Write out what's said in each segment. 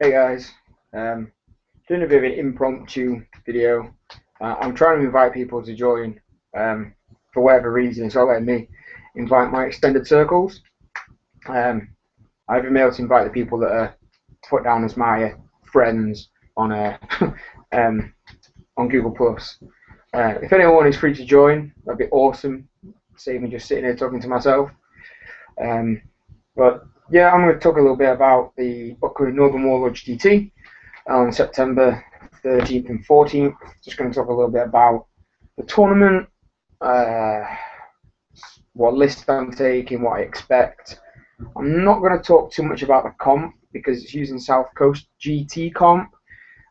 Hey guys, doing a bit of an impromptu video. I'm trying to invite people to join. For whatever reason, it's not letting me invite my extended circles. I haven't been able to invite the people that are put down as my friends on um, on Google Plus. If anyone is free to join, that'd be awesome. Save me just sitting here talking to myself. Um, but yeah, I'm going to talk a little bit about the upcoming Northern Warlords GT on September 13th and 14th. Just going to talk a little bit about the tournament, uh, what list I'm taking, what I expect. I'm not going to talk too much about the comp because it's using South Coast GT comp,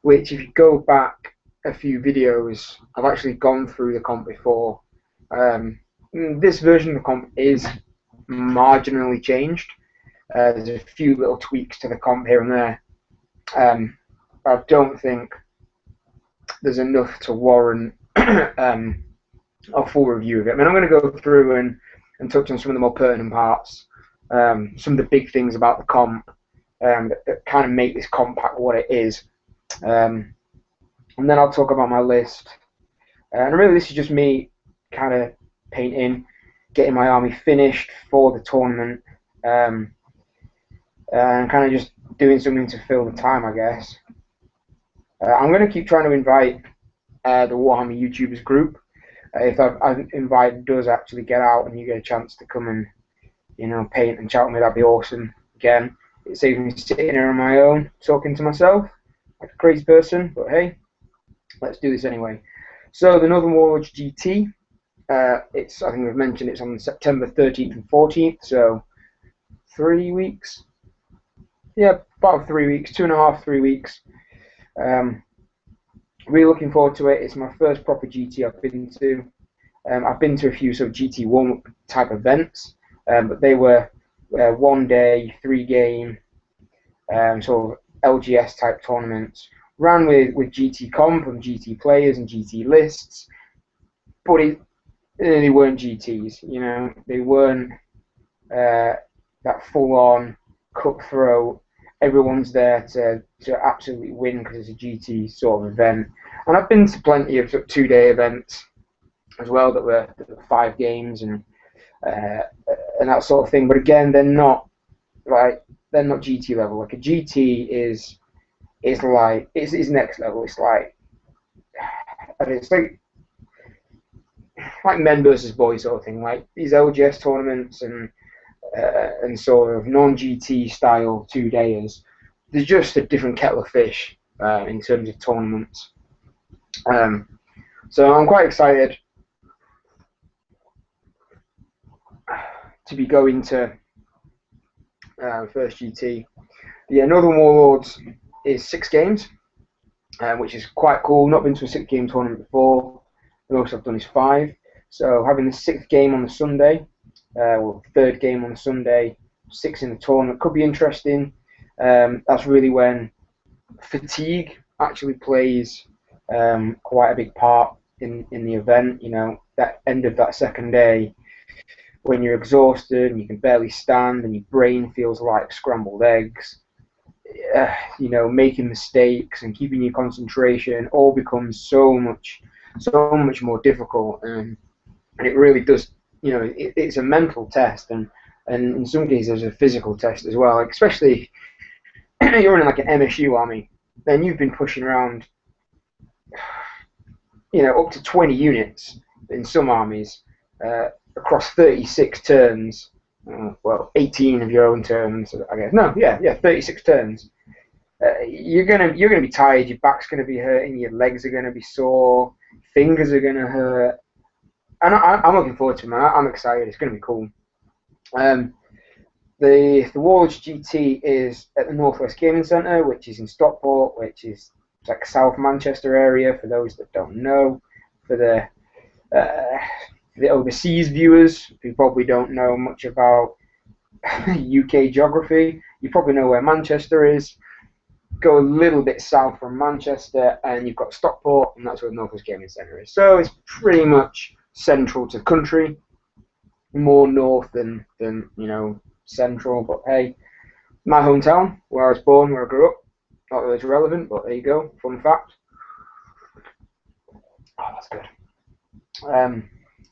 which if you go back a few videos, I've actually gone through the comp before. This version of the comp is marginally changed. There's a few little tweaks to the comp here and there. I don't think there's enough to warrant a full review of it. I mean, I'm going to go through and touch on some of the more pertinent parts, some of the big things about the comp that kind of make this comp pack what it is. And then I'll talk about my list. And really, this is just me kind of painting, getting my army finished for the tournament, and kind of just doing something to fill the time, I guess. I'm going to keep trying to invite the Warhammer YouTubers group. If that invite does actually get out and you get a chance to come and paint and chat with me, that'd be awesome. Again, it saves me sitting here on my own talking to myself like a crazy person, but hey, let's do this anyway. So the Northern Warlords GT, I think we've mentioned it's on September 13th and 14th, so 3 weeks. Yeah, about 3 weeks, 2.5, 3 weeks. Really looking forward to it. It's my first proper GT I've been to. I've been to a few sort of GT1 type events, but they were 1 day, 3 game, sort of LGS type tournaments, ran with GT comp and GT players and GT lists, but they weren't GTs. They weren't that full on cutthroat. Everyone's there to absolutely win because it's a GT sort of event. And I've been to plenty of 2-day events as well that were 5 games and that sort of thing. But again, they're not GT level. Like a GT is like it's next level. It's like men versus boys sort of thing. Like these LGS tournaments and sort of non-GT style 2-dayers, there's just a different kettle of fish in terms of tournaments. So I'm quite excited to be going to first GT. Yeah, Northern Warlords is 6 games, which is quite cool. Not been to a 6-game tournament before. The most I've done is 5. So having the 6th game on the Sunday, or 3rd game on the Sunday, 6 in the tournament could be interesting. That's really when fatigue actually plays quite a big part in the event. That end of that 2nd day, when you're exhausted and you can barely stand and your brain feels like scrambled eggs, making mistakes and keeping your concentration all becomes so much more difficult, and it really does. It's a mental test, and in some cases there's a physical test as well. Like, especially if you're in like an MSU army, then you've been pushing around, up to 20 units in some armies across 36 turns. Well, 18 of your own turns, I guess. No, yeah, 36 turns. You're gonna be tired. Your back's gonna be hurting. Your legs are gonna be sore. Fingers are gonna hurt. And I'm looking forward to it, man. I'm excited. It's going to be cool. The Warlords GT is at the Northwest Gaming Centre, which is in Stockport, which is like South Manchester area, for those that don't know. For the overseas viewers who probably don't know much about UK geography, you probably know where Manchester is. Go a little bit south from Manchester, and you've got Stockport, and that's where the Northwest Gaming Centre is. So it's pretty much central to the country, more north than central, but hey, my hometown, where I was born, where I grew up. Not that it's relevant, but there you go. Fun fact. Oh, that's good.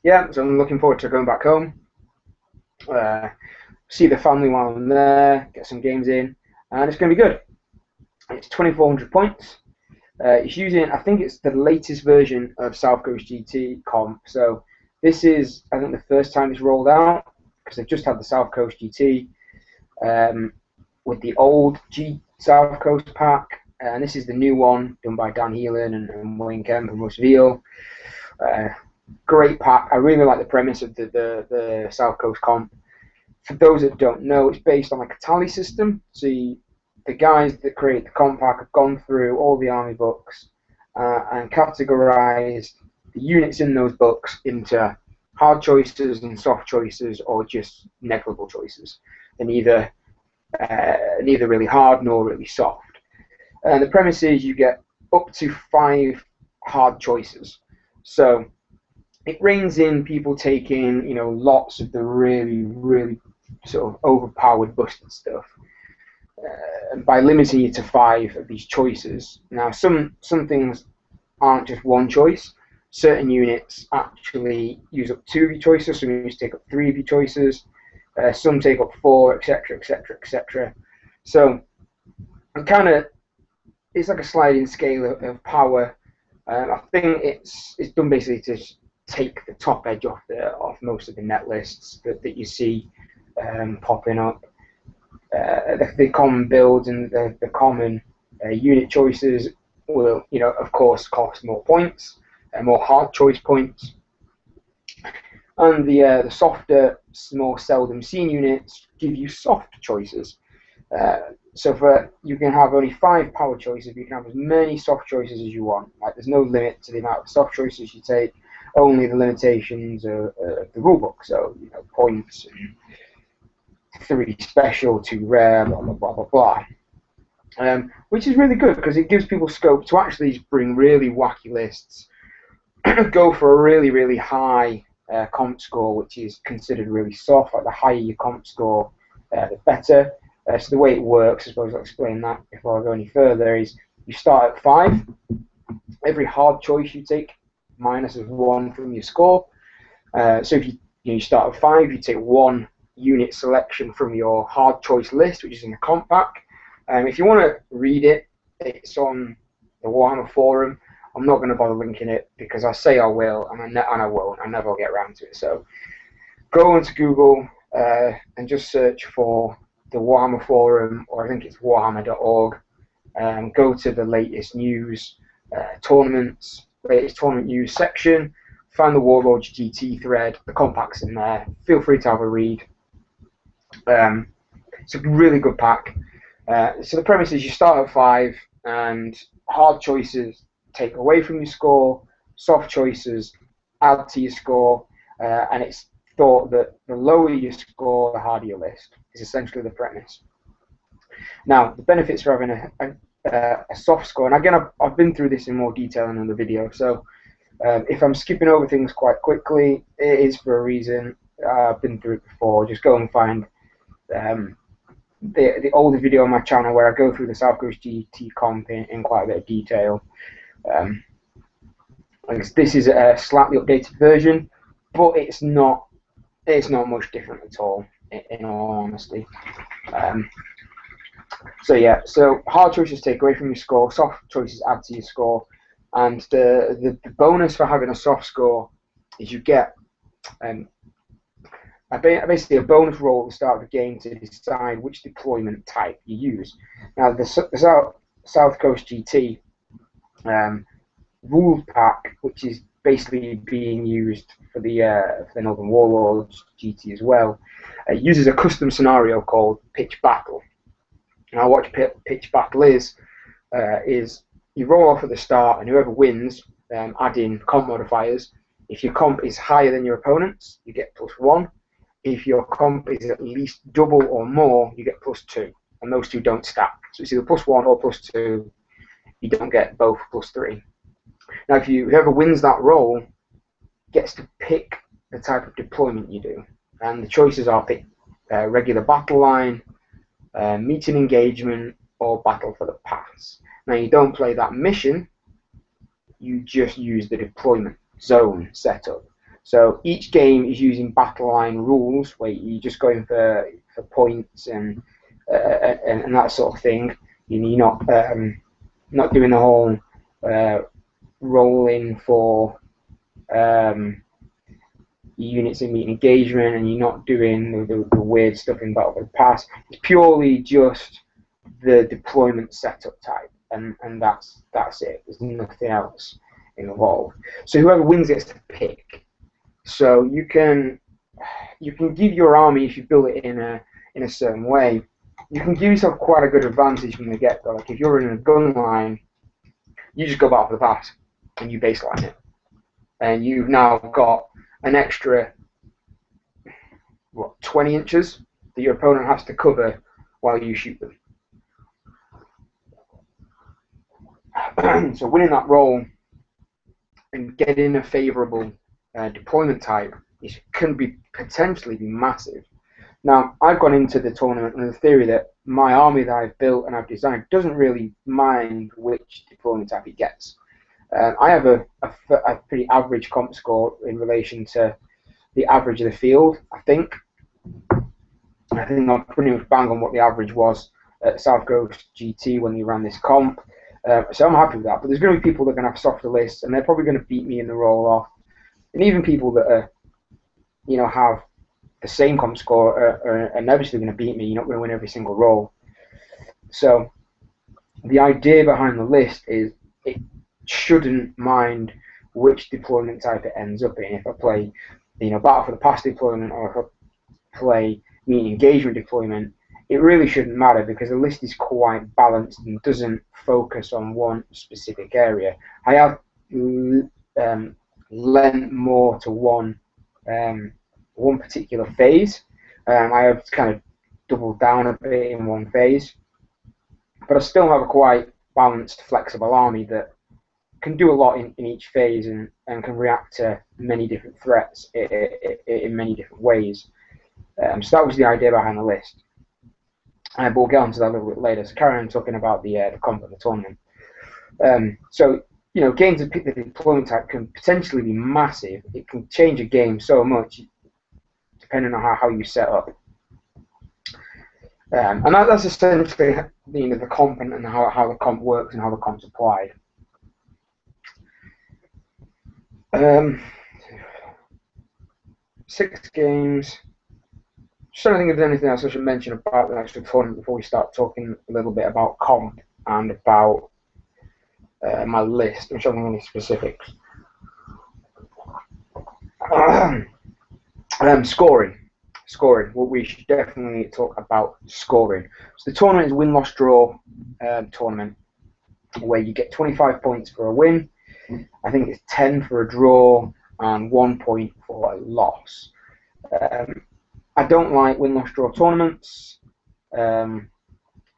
Yeah, so I'm looking forward to going back home. See the family while I'm there, get some games in, and it's going to be good. It's 2,400 points. It's using, I think it's the latest version of South Coast GT comp. So this is, I think, the first time it's rolled out, because they've just had the South Coast GT with the old South Coast pack, and this is the new one done by Dan Heelan and Wayne Kemp and Russ Veal. Great pack. I really like the premise of the South Coast comp. For those that don't know, it's based on like a tally system. So the guys that create the comp pack have gone through all the army books and categorized the units in those books into hard choices and soft choices, or just negligible choices. They're neither really hard nor really soft. And the premise is you get up to 5 hard choices. So it reins in people taking, you know, lots of the really sort of overpowered, busted stuff. By limiting you to 5 of these choices. Now, some things aren't just one choice. Certain units actually use up 2 of your choices. Some units take up 3 of your choices. Some take up 4, etc., etc., etc. So, it's like a sliding scale of power. I think it's done basically to take the top edge off most of the net lists that you see popping up. The common builds and the common unit choices will, you know, of course, cost more points, more hard choice points. And the softer, more seldom seen units give you soft choices. So you can have only 5 power choices, but you can have as many soft choices as you want. Like, there's no limit to the amount of soft choices you take, only the limitations of the rulebook. So, you know, points and 3 special, 2 rare, blah blah blah blah blah. Which is really good because it gives people scope to actually bring really wacky lists, go for a really high comp score, which is considered really soft. Like, the higher your comp score, the better. So the way it works, I suppose I'll explain that before I go any further, is you start at 5. Every hard choice you take minuses 1 from your score. So if you start at 5, you take 1 unit selection from your hard choice list, which is in the comp pack. If you want to read it, it's on the Warhammer forum. I'm not going to bother linking it because I say I will, and I won't. I never get around to it. So go onto Google and just search for the Warhammer forum, or I think it's warhammer.org. Go to the latest news, latest tournament news section. Find the Warlords GT thread. The comp pack's in there. Feel free to have a read. It's a really good pack. So the premise is you start at 5, and hard choices take away from your score, soft choices add to your score, and it's thought that the lower your score, the harder your list, is essentially the premise. Now, the benefits for having a soft score, and again, I've been through this in more detail in another video, so if I'm skipping over things quite quickly, it is for a reason. I've been through it before. Just go and find the older video on my channel where I go through the South Coast GT comp in quite a bit of detail. This is a slightly updated version, but it's not much different at all, in all honesty. So yeah, so hard choices take away from your score, soft choices add to your score, and the bonus for having a soft score is you get basically a bonus roll at the start of the game to decide which deployment type you use. Now, the South Coast GT rule pack, which is basically being used for the Northern Warlords GT as well, uses a custom scenario called Pitch Battle. Now, what Pitch Battle is you roll off at the start, and whoever wins, add in comp modifiers. If your comp is higher than your opponent's, you get +1. If your comp is at least double or more, you get +2, and those two don't stack. So it's either +1 or +2. You don't get both +3. Now, whoever wins that roll gets to pick the type of deployment you do, and the choices are pick regular battle line, meeting engagement, or Battle for the Pass. Now you don't play that mission, you just use the deployment zone setup. So each game is using battle line rules where you're just going for points and that sort of thing. You're not doing the whole rolling for units in meet engagement, and you're not doing the weird stuff in Battle for the Pass. It's purely just the deployment setup type, and that's it. There's nothing else involved. So whoever wins gets to pick. So you can give your army, if you build it in a certain way, you can give yourself quite a good advantage from the get-go. Like if you're in a gun line, you just go Battle for the Pass and you baseline it, and you've now got an extra 20 inches that your opponent has to cover while you shoot them. So winning that roll and getting a favourable deployment type can potentially be massive. Now, I've gone into the tournament with the theory that my army that I've built and I've designed doesn't really mind which deployment type it gets. I have a pretty average comp score in relation to the average of the field, I think. I think I'm pretty much bang on what the average was at South Coast GT when we ran this comp. So I'm happy with that. But there's going to be people that are going to have softer lists, and they're probably going to beat me in the roll-off. And even people that are, have the same comp score are inevitably going to beat me. You're not going to win every single roll. So the idea behind the list is it shouldn't mind which deployment type it ends up in. If I play, Battle for the Pass deployment, or if I play meet engagement deployment, it really shouldn't matter because the list is quite balanced and doesn't focus on one specific area. I have lent more to one particular phase. I have kind of doubled down a bit in one phase, but I still have a quite balanced, flexible army that can do a lot in each phase and can react to many different threats in many different ways. So that was the idea behind the list. But we'll get onto that a little bit later. So carry on talking about the comp of the tournament. So games that pick the deployment type can potentially be massive. It can change a game so much depending on how you set up. And that's essentially the comp and how the comp works and how the comp's applied. 6 games. Just trying to think if there's anything else I should mention about the actual tournament before we start talking a little bit about comp and about my list. I'm trying to think of any specifics. Scoring. Well, we should definitely talk about scoring. So the tournament is win-loss-draw tournament, where you get 25 points for a win. I think it's 10 for a draw and 1 point for a loss. I don't like win-loss-draw tournaments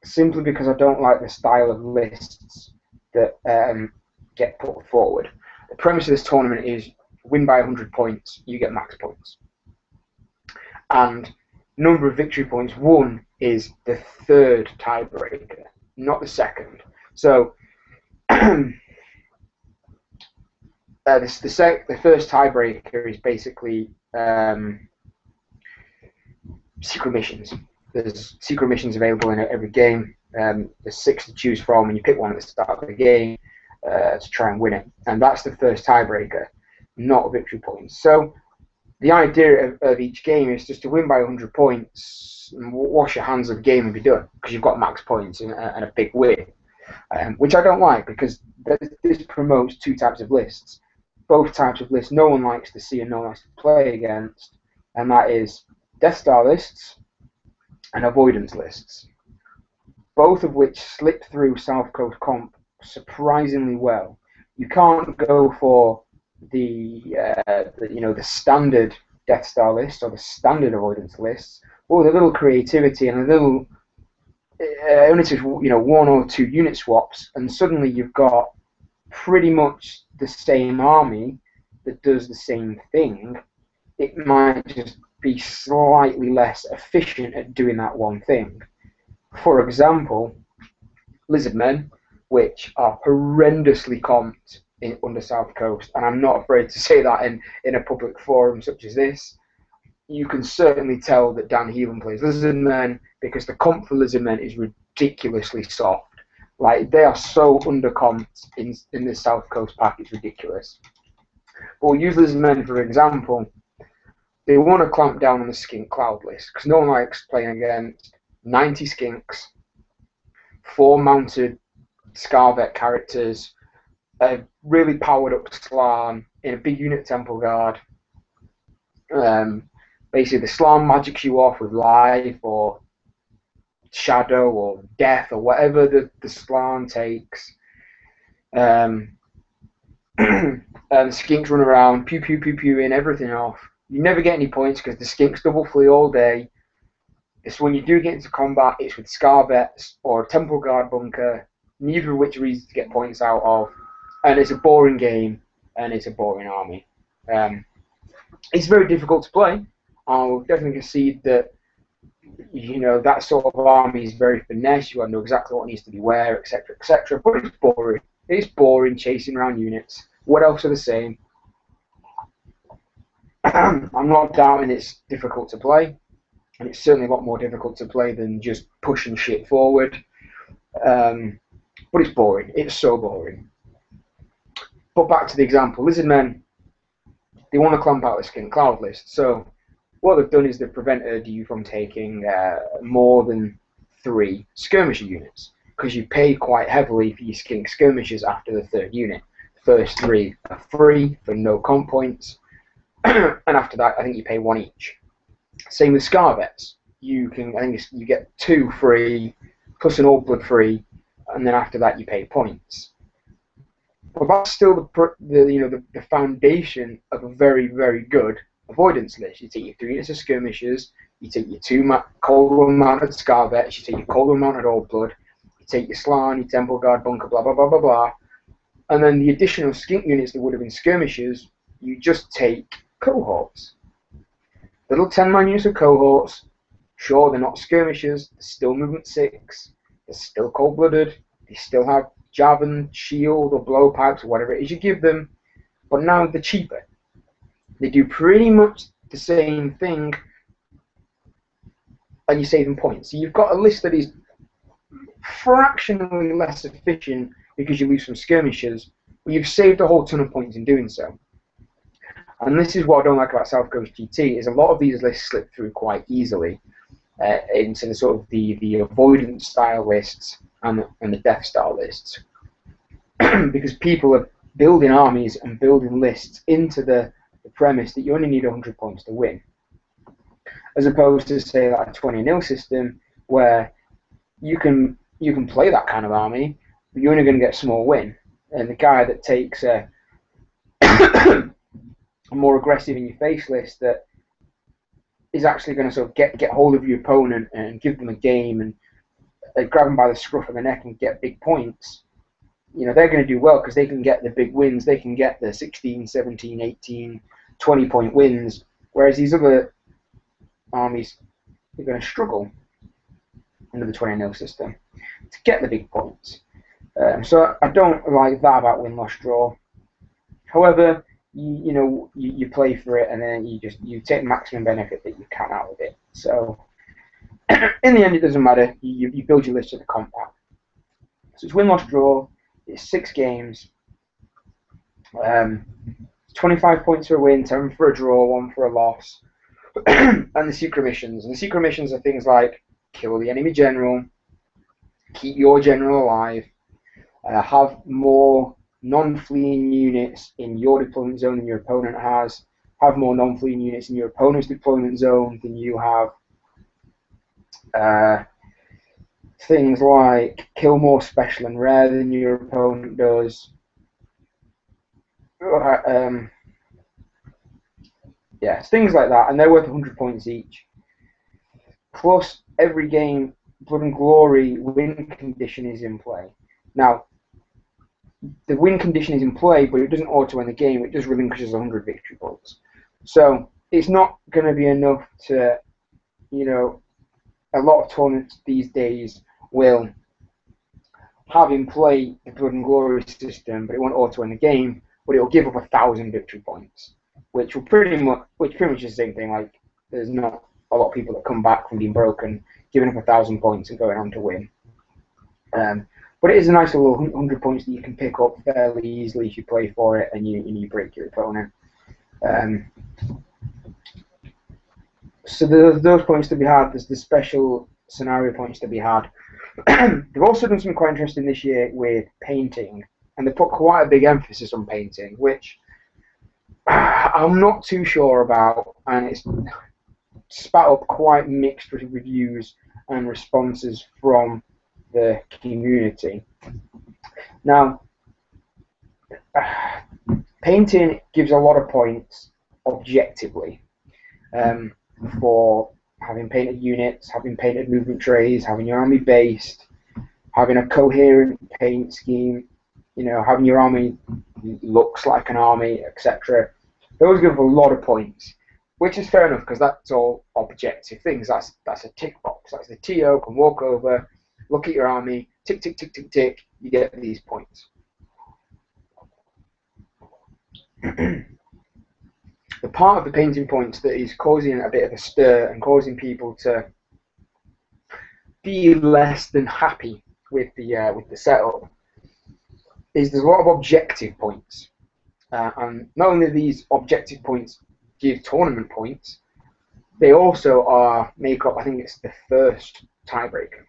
simply because I don't like the style of lists that get put forward. The premise of this tournament is win by 100 points, you get max points. And number of victory points won is the third tiebreaker, not the second. So the first tiebreaker is basically secret missions. There's secret missions available in every game. There's 6 to choose from, and you pick one at the start of the game to try and win it. And that's the first tiebreaker, not victory points. So the idea of each game is just to win by 100 points and wash your hands of the game and be done, because you've got max points and a big win, which I don't like, because this promotes 2 types of lists. Both types of lists no one likes to see and no one likes to play against, and that is Death Star lists and avoidance lists, both of which slip through South Coast Comp surprisingly well. You can't go for the standard Death Star list or the standard avoidance lists, or with a little creativity and a little only takes 1 or 2 unit swaps, and suddenly you've got pretty much the same army that does the same thing. It might just be slightly less efficient at doing that one thing. For example, Lizardmen, which are horrendously comped under South Coast, and I'm not afraid to say that in a public forum such as this. You can certainly tell that Dan Heelan plays Lizardmen because the comp for Lizardmen is ridiculously soft. Like, they are so undercomped in this South Coast pack, it's ridiculous. But we'll use Lizardmen for example. They want to clamp down on the skink cloud list because no one likes playing against 90 skinks, 4 mounted Scarvet characters, a really powered up Slan in a big unit Temple Guard. Basically, the Slan magics you off with Life or Shadow or Death or whatever the Slan takes. And the skinks run around, pew pew pew pew, in everything off. You never get any points because the skinks double flee all day. It's when you do get into combat, it's with Scarvets or a Temple Guard bunker, neither of which are easy to get points out of. And it's a boring game, and it's a boring army. It's very difficult to play. I'll definitely concede that, you know, that sort of army is very finesse. You got to know exactly what needs to be where, etc., etc. But it's boring. It's boring chasing around units. What else are the same? I'm not doubting it's difficult to play, and it's certainly a lot more difficult to play than just pushing shit forward. But it's boring. It's so boring. But back to the example, Lizardmen, they want to clamp out the Skin Cloud list. So what they've done is they've prevented you from taking more than 3 skirmisher units, because you pay quite heavily for your Skink skirmishers after the 3rd unit. The first 3 are free for no comp points, and after that I think you pay 1 each. Same with Scarvets. I think you get 2 free plus an Old Blood free, and then after that you pay points. But that's still the foundation of a very, very good avoidance list. You take your 3 units of skirmishers, you take your 2 cold run mounted Scarvets, you take your cold run mounted Old Blood, you take your Slan, your Temple Guard bunker, blah blah blah blah blah, and then the additional skink units that would have been skirmishers, you just take cohorts. Little 10-man units of cohorts. Sure, they're not skirmishers, they're still movement 6, they're still cold-blooded, they still have javelin, shield, or blowpipes, or whatever it is you give them, but now they're cheaper. They do pretty much the same thing, and you save them points. So you've got a list that is fractionally less efficient because you lose some skirmishers, but you've saved a whole ton of points in doing so. And this is what I don't like about South Coast GT, is a lot of these lists slip through quite easily into the sort of the avoidance style lists and the death style lists. Because people are building armies and building lists into the premise that you only need 100 points to win. As opposed to, say, like a 20-0 system where you can play that kind of army, but you're only going to get a small win. And the guy that takes a more aggressive in your face list that is actually going to sort of get hold of your opponent and give them a game and grab them by the scruff of the neck and get big points, you know, they're going to do well because they can get the big wins. They can get the 16, 17, 18, 20-point wins, whereas these other armies are going to struggle under the 20-0 system to get the big points. So I don't like that about win-loss-draw. However, you play for it, and then you take maximum benefit that you can out of it. So in the end, it doesn't matter. You build your list to the compound. So it's win-loss-draw. It's 6 games. 25 points for a win, 10 for a draw, 1 for a loss. And the secret missions. And the secret missions are things like kill the enemy general, keep your general alive, have more non-fleeing units in your deployment zone than your opponent has, have more non-fleeing units in your opponent's deployment zone than you have. Things like kill more special and rare than your opponent does. Yeah, things like that, and they're worth 100 points each. Plus, every game, Blood and Glory win condition is in play. Now, the win condition is in play, but it doesn't auto-win the game. It just relinquishes 100 victory points. So it's not going to be enough to, a lot of tournaments these days will have him play the Blood and Glory system, but it won't auto in the game, but it'll give up 1,000 victory points, which pretty much is the same thing. Like, there's not a lot of people that come back from being broken, giving up 1,000 points and going on to win. But it is a nice little 100 points that you can pick up fairly easily if you play for it and you break your opponent. So there's those points to be had. There's the special scenario points to be had. They've also done something quite interesting this year with painting, and they put quite a big emphasis on painting, which I'm not too sure about, and it's spat up quite mixed reviews and responses from the community. Now, painting gives a lot of points objectively for having painted units, having painted movement trays, having your army based, having a coherent paint scheme, having your army looks like an army, etc. Those give a lot of points, which is fair enough because that's all objective things. That's a tick box. That's the TO can walk over, look at your army, tick, tick, tick, tick, tick, you get these points. The part of the painting points that is causing a bit of a stir and causing people to be less than happy with the setup is there's a lot of objective points, and not only these objective points give tournament points, they also make up, I think it's the first tiebreaker.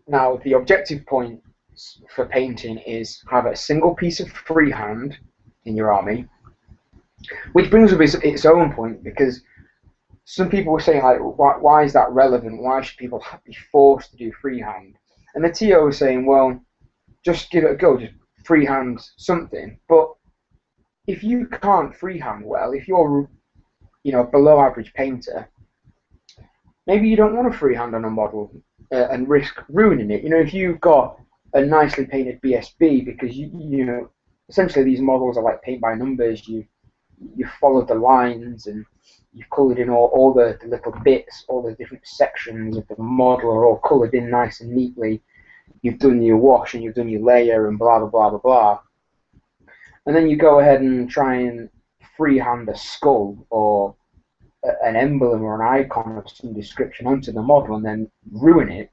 Now the objective points for painting is have a single piece of freehand in your army, which brings up its own point, because some people were saying, like, why is that relevant? Why should people be forced to do freehand? And the TO was saying, well, just give it a go, just freehand something. But if you can't freehand well, if you're below average painter, maybe you don't want to freehand on a model and risk ruining it. If you've got a nicely painted BSB, because essentially these models are like paint by numbers. You followed the lines and you've coloured in all the little bits, all the different sections of the model are all coloured in nice and neatly. You've done your wash and you've done your layer and blah, blah, blah, blah, blah. And then you go ahead and try and freehand a skull or an emblem or an icon of some description onto the model and then ruin it.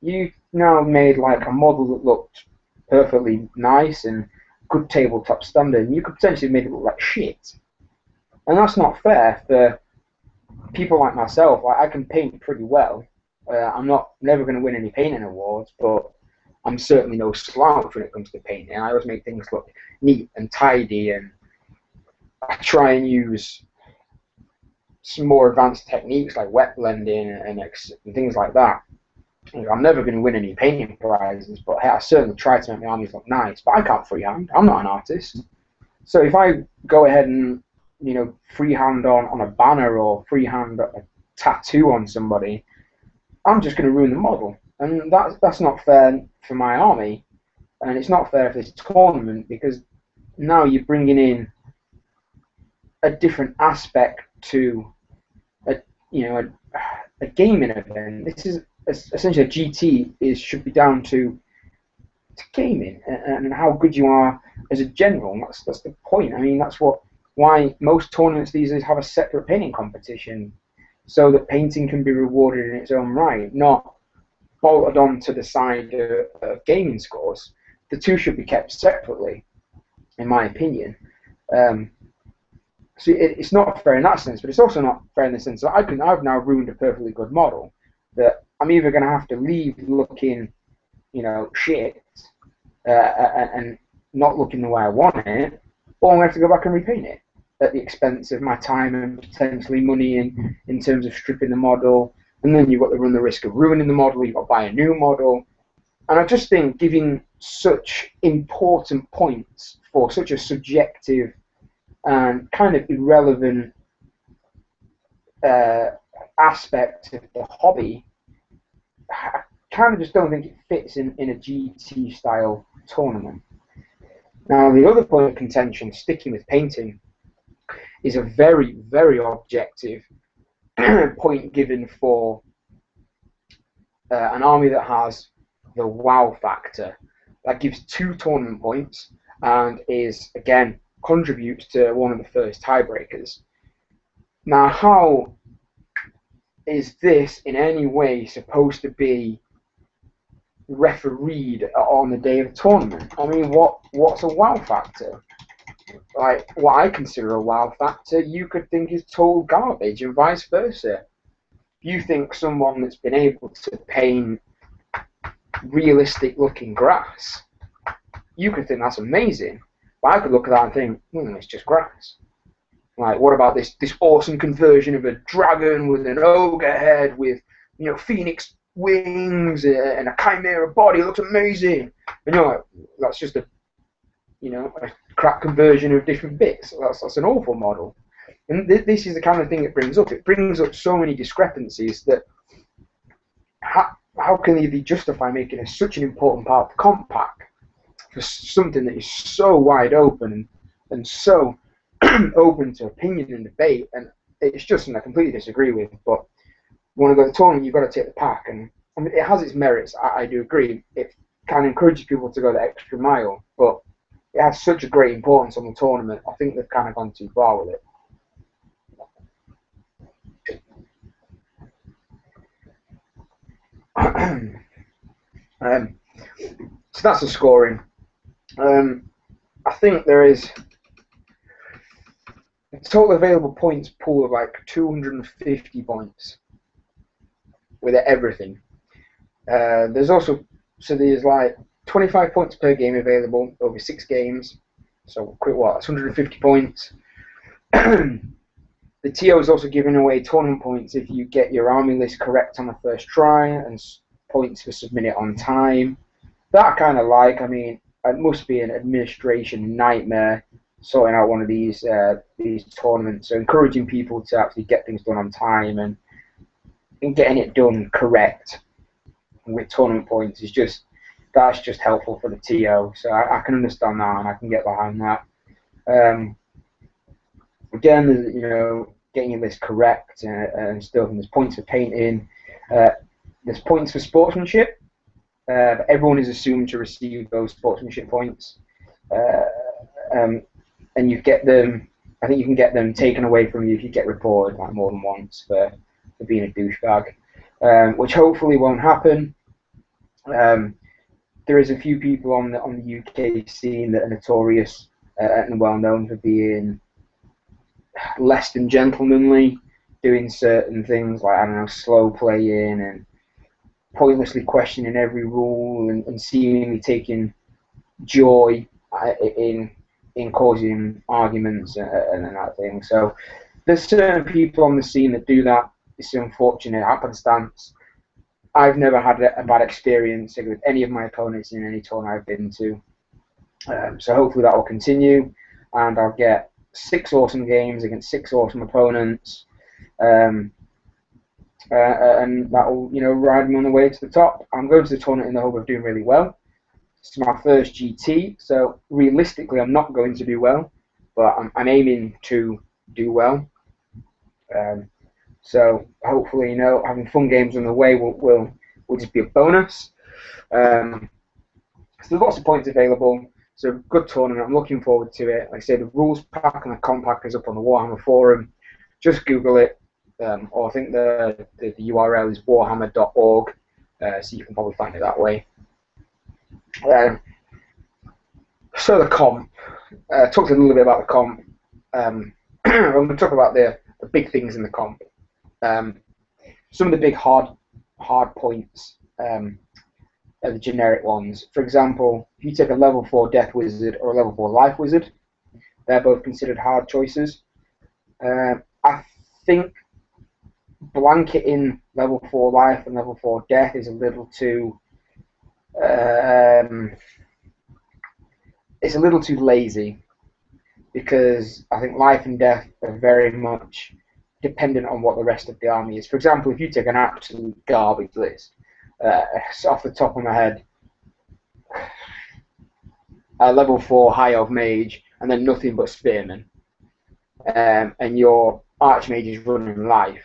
You now made like a model that looked perfectly nice and good tabletop standard, and you could potentially make it look like shit. And that's not fair for people like myself. Like, I can paint pretty well. I'm never going to win any painting awards, but I'm certainly no slouch when it comes to painting. I always make things look neat and tidy, and I try and use some more advanced techniques like wet blending and things like that. I'm never going to win any painting prizes, but hey, I certainly try to make my armies look nice. But I can't freehand. I'm not an artist. So if I go ahead and freehand on a banner or freehand a tattoo on somebody, I'm just going to ruin the model, and that's not fair for my army, and it's not fair for this tournament, because now you're bringing in a different aspect to a gaming event. This is essentially a GT should be down to gaming and how good you are as a general. That's the point. I mean, that's why most tournaments these days have a separate painting competition, so that painting can be rewarded in its own right, not bolted on to the side of gaming scores. The two should be kept separately, in my opinion. So it's not fair in that sense, but it's also not fair in the sense that I've now ruined a perfectly good model that I'm either going to have to leave looking, shit, and not looking the way I want it, or I'm going to have to go back and repaint it at the expense of my time and potentially money in terms of stripping the model. And then you've got to run the risk of ruining the model. You've got to buy a new model. And I just think giving such important points for such a subjective and kind of irrelevant aspect of the hobby, I kind of just don't think it fits in a GT style tournament. Now, the other point of contention, sticking with painting, is a very, very objective point given for an army that has the wow factor. That gives 2 tournament points and is, again, contributes to one of the first tiebreakers. Now, how is this in any way supposed to be refereed on the day of the tournament? I mean, what's a wow factor? Like, what I consider a wow factor, you could think is total garbage, and vice versa. If you think someone that's been able to paint realistic looking grass, you could think that's amazing. But I could look at that and think, it's just grass. Like, what about this awesome conversion of a dragon with an ogre head with, phoenix wings and a chimera body? It looks amazing. And you're like, that's just a crap conversion of different bits. That's an awful model. And this is the kind of thing it brings up. It brings up so many discrepancies that how can they justify making such an important part of the comp pack for something that is so wide open and so open to opinion and debate? And it's just something I completely disagree with. But when you go to the tournament, you've got to take the pack, and I mean, it has its merits. I do agree. It kind of encourages people to go the extra mile, but it has such a great importance on the tournament. I think they've kind of gone too far with it. So that's the scoring. I think there is a total available points pool of like 250 points with everything. There's like 25 points per game available over 6 games. So quick, that's 150 points. The TO is also giving away tournament points if you get your army list correct on the first try, and points for submit it on time. That I kind of like. I mean, it must be an administration nightmare sorting out one of these tournaments. So encouraging people to actually get things done on time and getting it done correct with tournament points is that's just helpful for the TO. So I can understand that, and I can get behind that. Again, getting your list correct and stuff, and there's points for painting. There's points for sportsmanship. But everyone is assumed to receive those sportsmanship points, and you get them. I think you can get them taken away from you if you get reported like more than once for being a douchebag, which hopefully won't happen. There is a few people on the UK scene that are notorious and well known for being less than gentlemanly, doing certain things like, I don't know, slow playing and pointlessly questioning every rule and seemingly taking joy in causing arguments and that thing. So there's certain people on the scene that do that. It's unfortunate happenstance. I've never had a bad experience with any of my opponents in any tournament I've been to. So hopefully that will continue, and I'll get 6 awesome games against 6 awesome opponents, and that will, ride me on the way to the top. I'm going to the tournament in the hope of doing really well. It's my first GT, so realistically I'm not going to do well, but I'm aiming to do well. So hopefully, having fun games on the way will just be a bonus. So there's lots of points available. So good tournament. I'm looking forward to it. Like I said, the rules pack and the comp pack is up on the Warhammer forum. Just Google it, or I think the URL is warhammer.org, so you can probably find it that way. So the comp. Talked a little bit about the comp. I'm going to talk about the big things in the comp. Some of the big hard points are the generic ones. For example, if you take a level 4 Death Wizard or a level 4 Life Wizard, they're both considered hard choices. I think blanketing level 4 Life and level 4 Death is a little too it's a little too lazy, because I think Life and Death are very much dependent on what the rest of the army is. For example, if you take an absolute garbage list, off the top of my head, a level 4 High Elf Mage and then nothing but Spearmen, and your Archmage is running Life,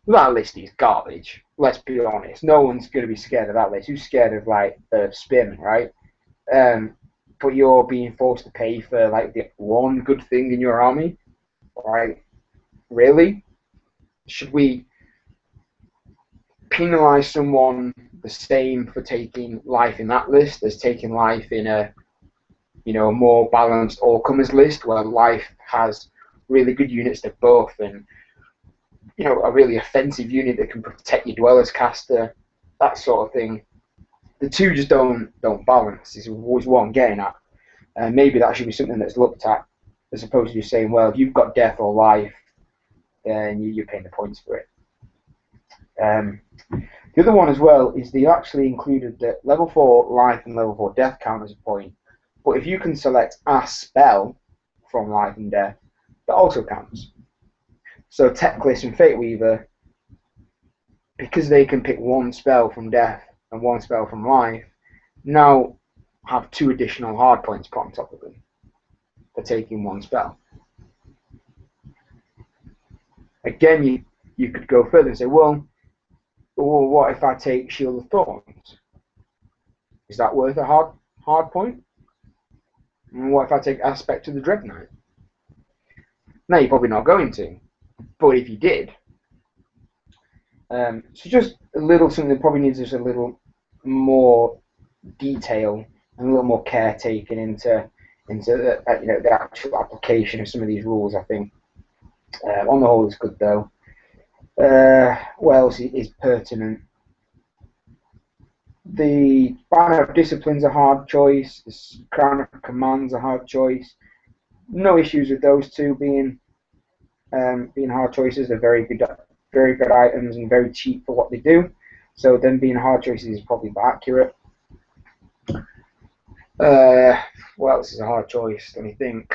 That list is garbage. Let's be honest. No one's going to be scared of that list. Who's scared of like spin, right? Um, but you're being forced to pay for like the one good thing in your army, right? Really? Should we penalize someone the same for taking life in that list as taking life in a a more balanced all comers list where life has really good units to buff and a really offensive unit that can protect your dwellers caster, that sort of thing. The two just don't balance. Is always what I'm getting at. And maybe that should be something that's looked at as opposed to just saying, well, if you've got death or life, then you're paying the points for it. The other one as well is they actually included that level 4 life and level 4 death count as a point. But if you can select a spell from life and death, that also counts. So Teclis and Fate Weaver, because they can pick one spell from death and one spell from life, now have 2 additional hard points put on top of them for taking one spell. Again, you could go further and say, well, what if I take Shield of Thorns? Is that worth a hard point? And what if I take Aspect of the Dread Knight? No, you're probably not going to. But if you did, so just a little something that probably needs just a little more detail and a little more care taken into the actual application of some of these rules. I think on the whole, it's good though. What else is pertinent? The Banner of Discipline's a hard choice. The Crown of Command's a hard choice. No issues with those two being hard choices. They're very good items and very cheap for what they do. So them being hard choices is probably accurate. What else is a hard choice? Let me think.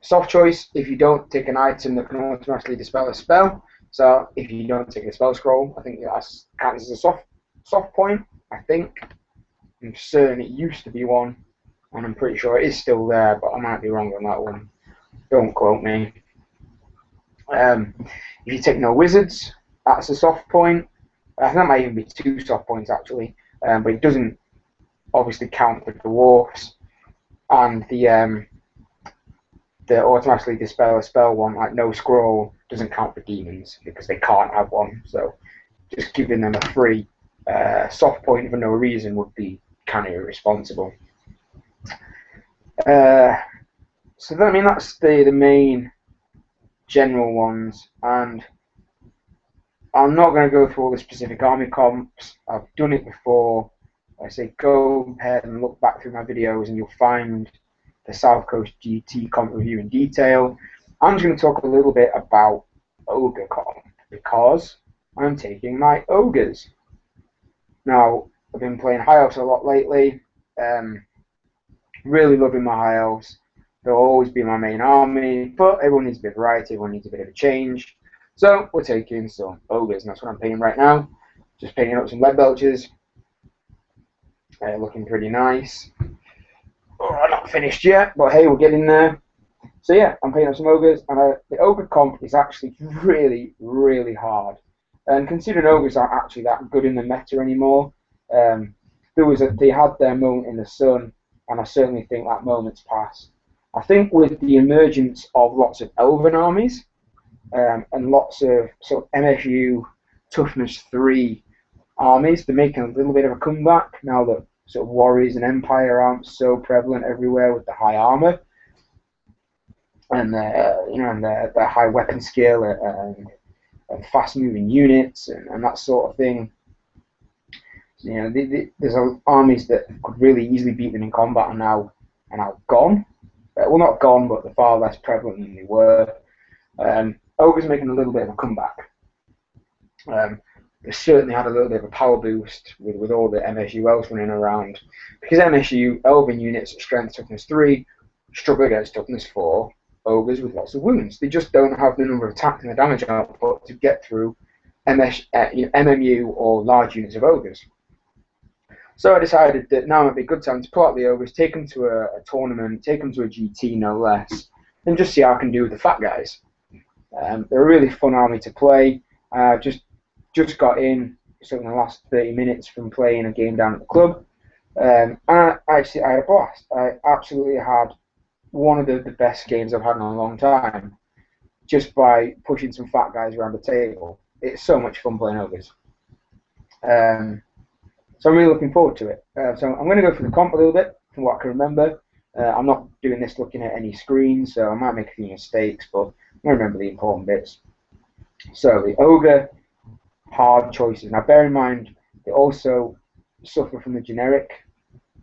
Soft choice, if you don't take an item that can automatically dispel a spell. So if you don't take a spell scroll, I think that counts as a soft point, I think. I'm certain it used to be one, and I'm pretty sure it is still there, but I might be wrong on that one. Don't quote me. If you take no wizards, that's a soft point. I think that might even be 2 soft points actually, but it doesn't obviously count for dwarfs, and the automatically dispel a spell one, like no scroll, doesn't count for demons because they can't have one. So just giving them a free soft point for no reason would be kind of irresponsible. So I mean that's the main general ones, and I'm not going to go through all the specific army comps. I've done it before. I say go ahead and look back through my videos and you'll find the South Coast GT comp review in detail. I'm just going to talk a little bit about Ogre comp because I'm taking my Ogres. Now, I've been playing High Elves a lot lately. Really loving my High Elves. They'll always be my main army, but everyone needs a bit of variety, everyone needs a bit of a change. So we're taking some Ogres, and that's what I'm painting right now. Just painting up some lead belchers. Looking pretty nice. Oh, not finished yet, but hey, we're getting there. So yeah, I'm painting up some Ogres, and the Ogre comp is actually really, really hard. And considering Ogres aren't actually that good in the meta anymore, they had their moment in the sun, and I certainly think that moment's passed. I think with the emergence of lots of Elven armies and lots of sort of MSU toughness 3 armies, they're making a little bit of a comeback now that sort of Warriors and Empire aren't so prevalent everywhere with the high armor and the high weapon skill and fast moving units and that sort of thing. So, there's armies that could really easily beat them in combat are now gone. Well, not gone, but they're far less prevalent than they were. Ogres making a little bit of a comeback. They certainly had a little bit of a power boost with all the MSU elves running around. Because MSU Elven units at strength toughness 3 struggle against toughness 4 ogres with lots of wounds. They just don't have the number of attacks and the damage output to get through MMU or large units of ogres. So I decided that now might be a good time to pull out the ogres, take them to a tournament, take them to a GT no less, and just see how I can do with the fat guys. They're a really fun army to play. Just got in so in the last 30 minutes from playing a game down at the club. And I had a blast. I absolutely had one of the best games I've had in a long time, just by pushing some fat guys around the table. It's so much fun playing ogres. So I'm really looking forward to it. So I'm going to go through the comp a little bit from what I can remember. I'm not doing this looking at any screens, so I might make a few mistakes, but I'm going to remember the important bits. So the ogre hard choices. Now bear in mind, they also suffer from the generic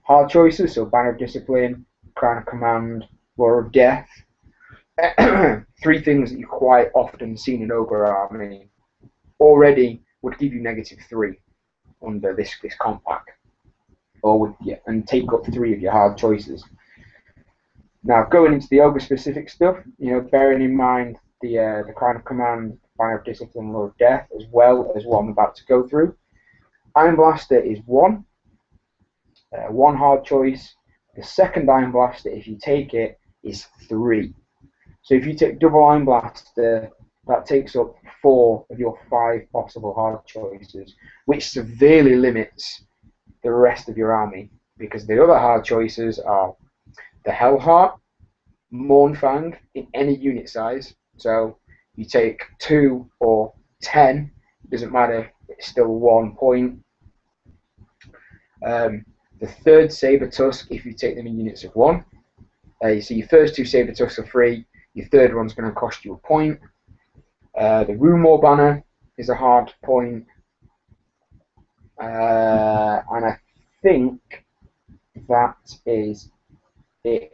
hard choices, so Banner of Discipline, Crown of Command, War of Death. Three things that you quite often see in an ogre army already would give you -3 under this comp pack, and take up 3 of your hard choices. Now going into the ogre specific stuff, bearing in mind the Crown of Command, Banner of Discipline, War of Death, as well as what I'm about to go through. Iron Blaster is 1 hard choice. The second Iron Blaster, if you take it, is 3. So if you take double Iron Blaster, that takes up 4 of your 5 possible hard choices, which severely limits the rest of your army, because the other hard choices are the Hellheart, Mournfang in any unit size. So you take 2 or 10, it doesn't matter, it's still 1 point. The third Saber Tusk, if you take them in units of 1. So your first 2 Saber Tusks are free, your third one's going to cost you a point. The Rumor Banner is a hard point. And I think that is it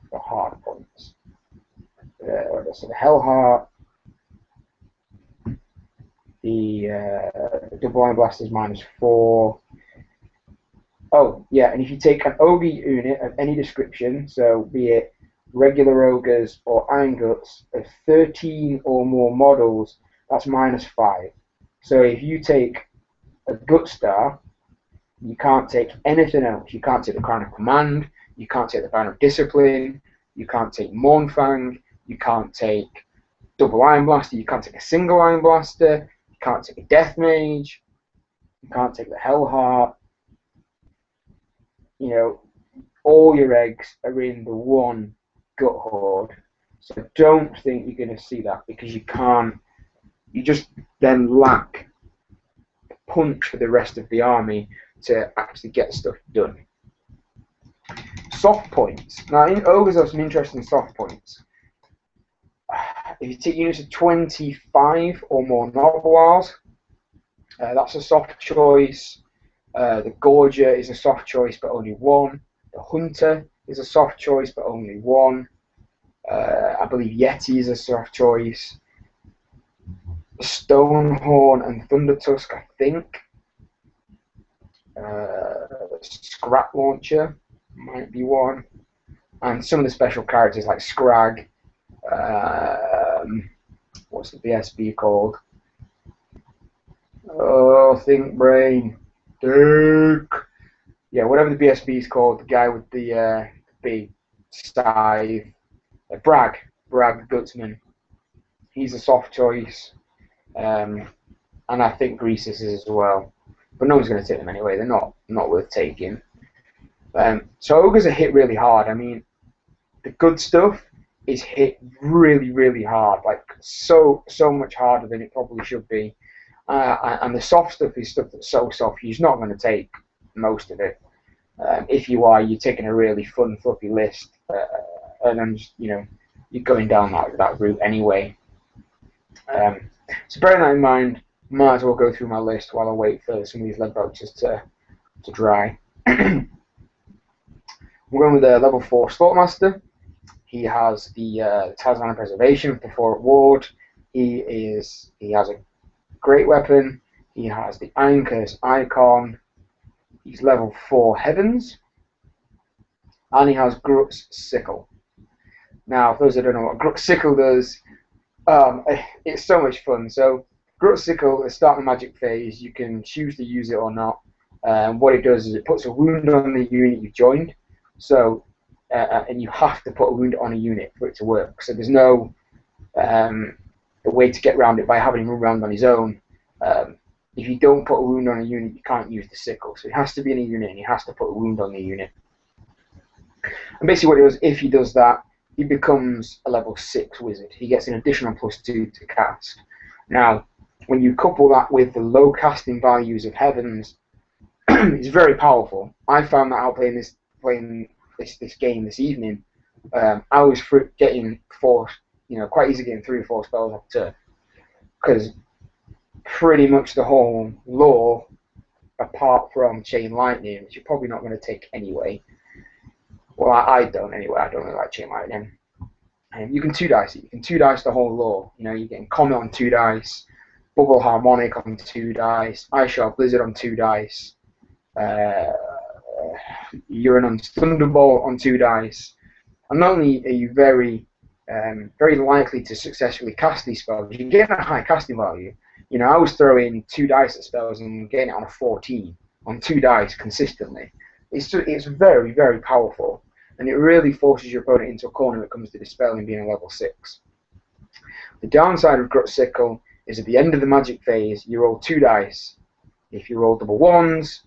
for hard points. So the Hellheart, the double Iron Blast is -4. Oh, yeah, and if you take an ogre unit of any description, so be it regular ogres or Iron Guts, of 13 or more models, that's -5. So if you take a Gut Star, you can't take anything else. You can't take the Crown of Command, you can't take the Banner of Discipline, you can't take Mournfang, you can't take double Iron Blaster, you can't take a single Iron Blaster, you can't take a Death Mage, you can't take the Hellheart. All your eggs are in the one Gut Horde. So don't think you're going to see that, because you can't. You just then lack punch for the rest of the army to actually get stuff done. Soft points. Now in ogres there are some interesting soft points. If you take units of 25 or more Noblars, that's a soft choice. The Gorger is a soft choice, but only 1. The Hunter is a soft choice, but only 1. I believe Yeti is a soft choice. Stonehorn and Thunder Tusk, I think. Scrap Launcher might be 1. And some of the special characters like Scrag. What's the BSB called? Oh, think brain. Duke. Yeah, whatever the BSB is called, the guy with the big scythe. Bragg Gutsman. He's a soft choice. And I think Greasus is as well. But no one's going to take them anyway. They're not worth taking. So ogres are hit really hard. I mean, the good stuff is hit really, really hard. Like so much harder than it probably should be. And the soft stuff is stuff that's so soft you're just not going to take most of it. If you are, you're taking a really fun, fluffy list, and then you're going down that route anyway. So bearing that in mind, might as well go through my list while I wait for some of these lead vouchers to dry. We're going with the level 4 Slaughtermaster. He has the Talisman of Preservation for 4 at Ward. He has a great weapon. He has the Iron Curse icon. He's level 4 Heavens. And he has Grut's Sickle. Now, for those that don't know what Grut's Sickle does, it's so much fun. So, Grut's Sickle, at the start of the magic phase, you can choose to use it or not. What it does is it puts a wound on the unit you've joined. So, and you have to put a wound on a unit for it to work. So there's no a way to get around it by having him run around on his own. If you don't put a wound on a unit, you can't use the sickle. So it has to be in a unit, and he has to put a wound on the unit. And basically what he does, if he does that, he becomes a level 6 wizard. He gets an additional +2 to cast. Now, when you couple that with the low casting values of Heavens, it's very powerful. I found that out playing this game this evening. I was getting quite easily getting 3 or 4 spells off turn, because pretty much the whole lore, apart from Chain Lightning, which you're probably not going to take anyway. Well, I don't anyway. I don't really like Chain Lightning. You can 2-dice it. You can 2-dice the whole lore. You know, you're getting Comet on 2 dice, Bubble Harmonic on 2 dice, Ice Shard Blizzard on 2 dice, Uranon's Thunderbolt on 2 dice. And not only are you very likely to successfully cast these spells, you're getting a high casting value. You know, I was throwing 2 dice at spells and getting it on a 14 on 2 dice consistently. It's very, very powerful, and it really forces your opponent into a corner when it comes to dispelling being a level 6. The downside of Grut Sickle is at the end of the magic phase, you roll 2 dice. If you roll double 1s,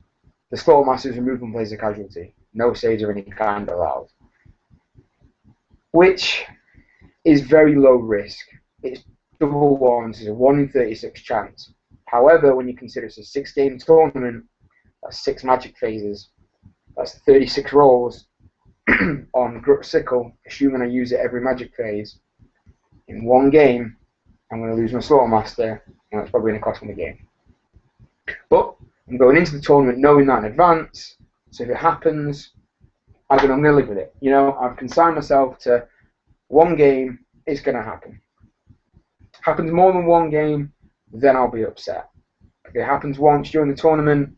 the Slaughtermaster is removed and plays a casualty. No saves of any kind allowed. Which is very low risk. It's double 1s, it's a 1 in 36 chance. However, when you consider it's a 6-game tournament, that's 6 magic phases, that's 36 rolls on Grut Sickle, assuming I use it every magic phase. In 1 game, I'm going to lose my Slaughtermaster, and that's probably going to cost me the game. But I'm going into the tournament knowing that in advance, so if it happens, I'm going to live with it. You know, I've consigned myself to 1 game, it's going to happen. Happens more than 1 game, then I'll be upset. If it happens once during the tournament,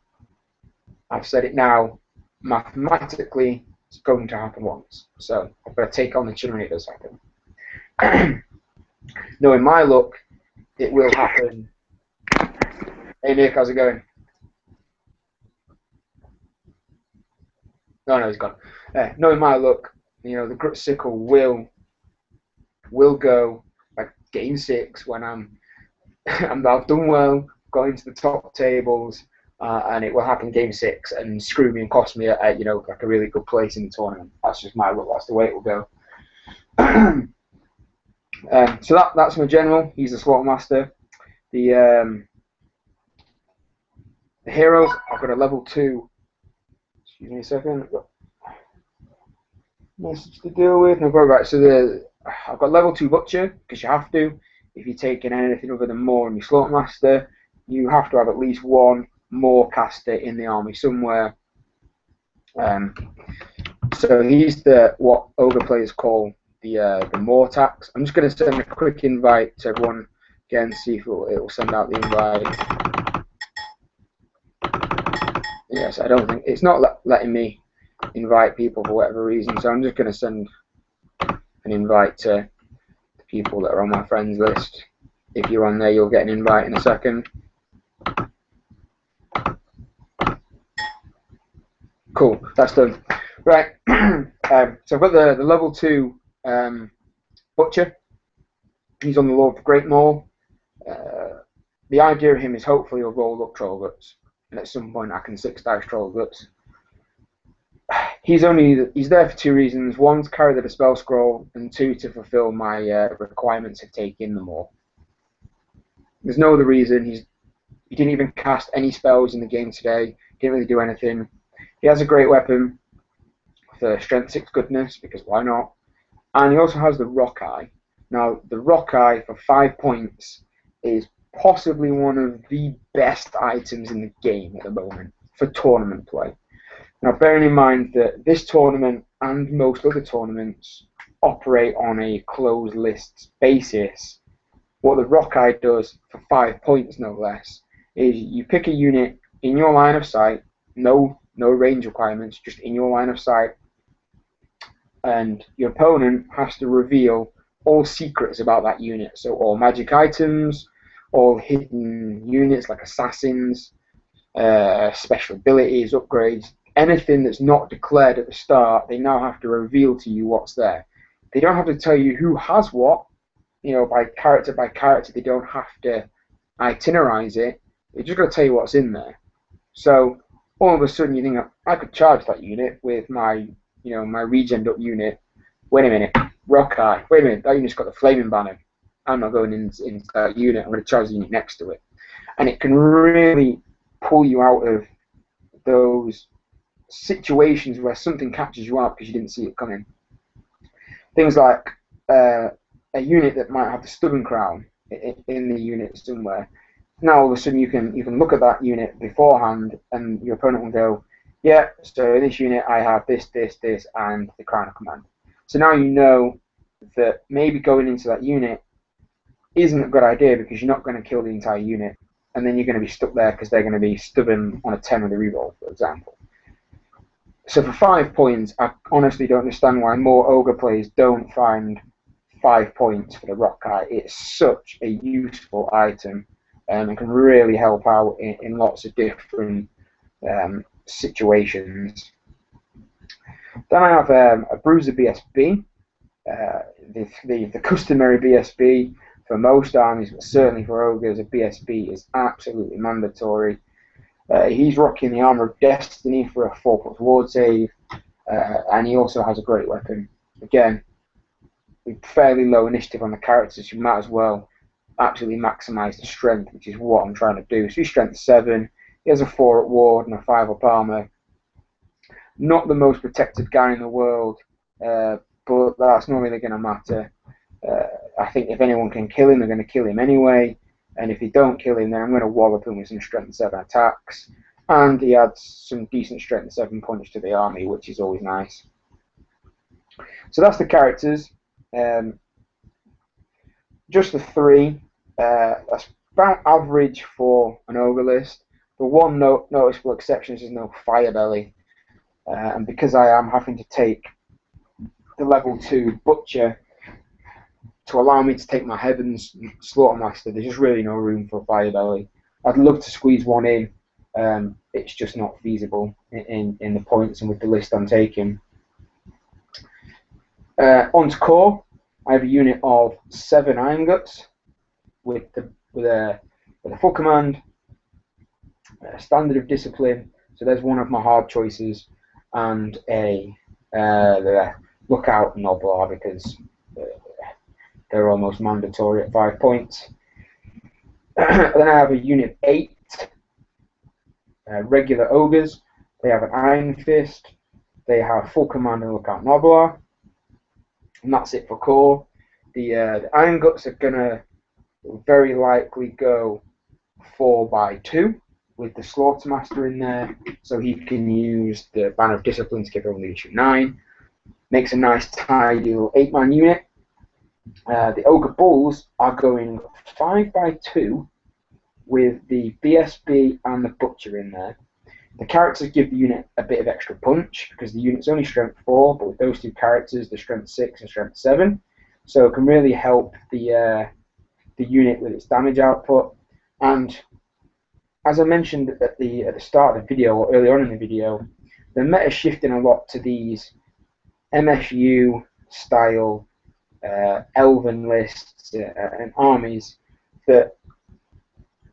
I've said it now, mathematically, it's going to happen once. So I've got to take on the chin when it does happen. Knowing my luck, it will happen. Hey Nick, how's it going? No, he's gone. Knowing my luck, you know, the Grut Sickle will go like game 6 when I've done well, got into the top tables, and it will happen game 6 and screw me and cost me a like a really good place in the tournament. That's just my luck. That's the way it will go. So that's my general. He's the Slaughtermaster. The heroes, I've got a level 2. Excuse me a second. I've got message to deal with. No problem. Right. So I've got level 2 Butcher, because you have to. If you're taking anything other than Maw and your Slaughtermaster, you have to have at least 1 Maw caster in the army somewhere. So he's what Ogre players call the Maw tax. I'm just going to send a quick invite to everyone again, see if it will send out the invite. Yes, I don't think it's not letting me invite people for whatever reason, so I'm just going to send an invite to the people that are on my friends list. If you're on there, you'll get an invite in a second. Cool, that's done. Right, so I've got the level 2 Butcher. He's on the Lord of Great Maw. The idea of him is hopefully he'll roll up Troll Guts, and at some point I can 6-dice Troll Guts. He's there for 2 reasons. 1, to carry the Dispel Scroll, and 2, to fulfill my requirements of taking them all. There's no other reason. He didn't even cast any spells in the game today. Didn't really do anything. He has a great weapon for Strength 6 goodness, because why not? And he also has the Rock Eye. Now, the Rock Eye for 5 points is possibly one of the best items in the game at the moment for tournament play. Now, bearing in mind that this tournament and most other tournaments operate on a closed lists basis, what the Rock Eye does for 5 points, no less, is you pick a unit in your line of sight, no range requirements, just in your line of sight, and your opponent has to reveal all secrets about that unit. So all magic items, all hidden units like assassins, special abilities, upgrades, anything that's not declared at the start, they now have to reveal to you what's there. They don't have to tell you who has what, by character, they don't have to itinerize it. They're just going to tell you what's in there. So all of a sudden you think, I could charge that unit with my, my regened up unit. Wait a minute, rock eye. Wait a minute, that unit's got the flaming banner. I'm not going into that unit. I'm going to charge the unit next to it, and it can really pull you out of those situations where something catches you out because you didn't see it coming. Things like a unit that might have the stubborn crown in the unit somewhere. Now all of a sudden you can look at that unit beforehand, and your opponent will go, yeah, so in this unit I have this, this, this, and the crown of command. So now you know that maybe going into that unit isn't a good idea because you're not going to kill the entire unit, and then you're going to be stuck there because they're going to be stubborn on a 10 with a reroll, for example. So for 5 points, I honestly don't understand why more ogre players don't find 5 points for the rock eye. It's such a useful item, and can really help out in lots of different situations. Then I have a bruiser BSB, the customary BSB for most armies, but certainly for ogres, a BSB is absolutely mandatory. He's rocking the Armour of Destiny for a 4+ ward save, and he also has a great weapon. Again, with fairly low initiative on the characters, you might as well absolutely maximise the strength, which is what I'm trying to do. So he's strength 7, he has a 4 at ward and a 5 up armour. Not the most protected guy in the world, but that's not really going to matter. I think if anyone can kill him, they're going to kill him anyway. And if they don't kill him, then I'm going to wallop him with some strength 7 attacks. And he adds some decent strength 7 punch to the army, which is always nice. So that's the characters. Just the 3. That's about average for an ogre list. The one noticeable exception is there's no Firebelly. And because I am having to take the level 2 Butcher to allow me to take my Heavens Slaughtermaster, there's just really no room for a Firebelly. I'd love to squeeze one in. It's just not feasible in the points and with the list I'm taking. Onto core, I have a unit of 7 Iron Guts with a full command, standard of discipline. So there's one of my hard choices, and a lookout Noblar because they're almost mandatory at 5 points. Then I have a unit of 8 regular ogres. They have an Iron Fist. They have full command and lookout Noblar, and that's it for core. The Iron Guts are gonna very likely go 4x2 with the Slaughtermaster in there, so he can use the Banner of Discipline to give him leadership 9. Makes a nice tidy little 8-man unit. The Ogre Bulls are going 5x2 with the BSB and the Butcher in there. The characters give the unit a bit of extra punch because the unit's only strength 4, but with those 2 characters, they're strength 6 and strength 7, so it can really help the unit with its damage output. And as I mentioned at the start of the video, or early on in the video, the meta is shifting a lot to these MSU style elven lists and armies that,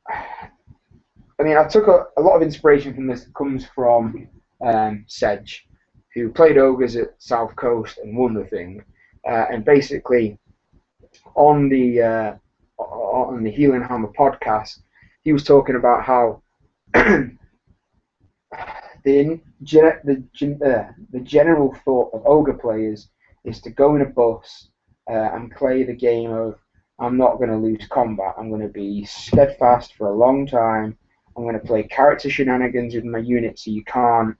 I mean, I took a lot of inspiration from this. It comes from Sedge, who played ogres at South Coast and won the thing, and basically on the Healing Hammer podcast, he was talking about how the general thought of ogre players is to go in a bus and play the game of, I'm not going to lose combat, I'm going to be steadfast for a long time, I'm going to play character shenanigans with my unit, so you can't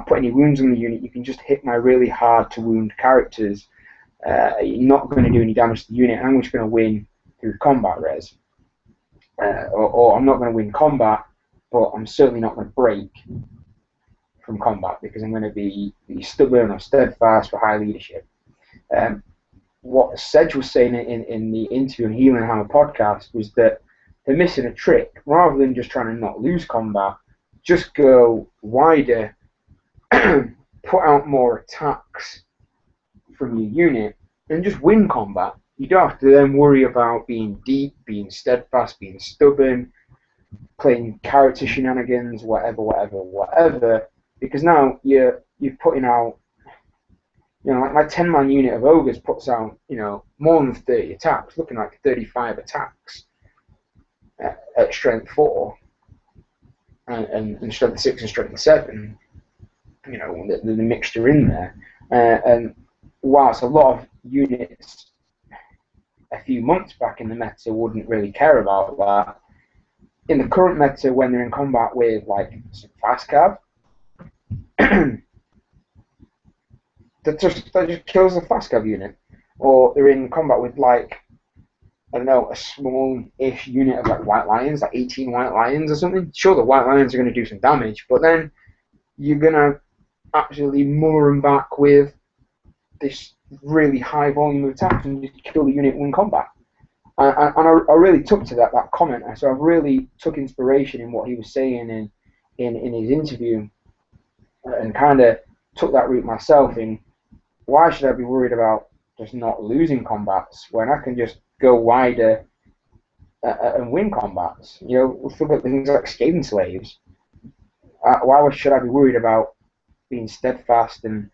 put any wounds on the unit, you can just hit my really hard to wound characters, you're not going to do any damage to the unit, I'm just going to win through combat res. Or I'm not going to win combat, but I'm certainly not going to break from combat because I'm going to be stubborn or steadfast for high leadership. What Sedge was saying in the interview on Healing Hammer podcast was that they're missing a trick. Rather than just trying to not lose combat, just go wider, put out more attacks from your unit, and just win combat. you don't have to then worry about being deep, being steadfast, being stubborn, playing character shenanigans, whatever, because now you're putting out, like my 10-man unit of ogres puts out, more than 30 attacks, looking like 35 attacks at strength 4 and strength 6 and strength 7. The mixture in there, and whilst a lot of units a few months back in the meta wouldn't really care about that, in the current meta, when they're in combat with like some fast cav, that just kills the fast cav unit, or they're in combat with like, I don't know, a small-ish unit of like white lions, like 18 white lions or something. Sure, the white lions are going to do some damage, but then you're going to absolutely muller them back with this really high volume of attacks and just kill the unit in combat. And I really took to that comment. So I really took inspiration in what he was saying in his interview, and kind of took that route myself. In why should I be worried about just not losing combats when I can just go wider and win combats? Let's look at things like Skaven Slaves. Why should I be worried about being steadfast and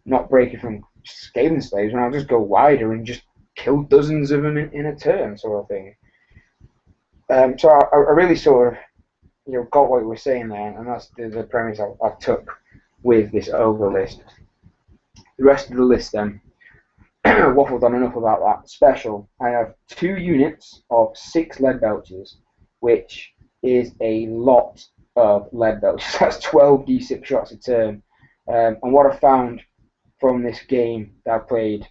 not breaking from Skaven Slaves when I'll just go wider and just kill dozens of them in a turn, sort of thing? So I really sort of got what you were saying there, and that's the premise I took with this ogre list. The rest of the list then, waffled on enough about that. Special, I have 2 units of 6 lead belches, which is a lot of lead belches. That's 12 d6 shots a turn. And what I found from this game that I played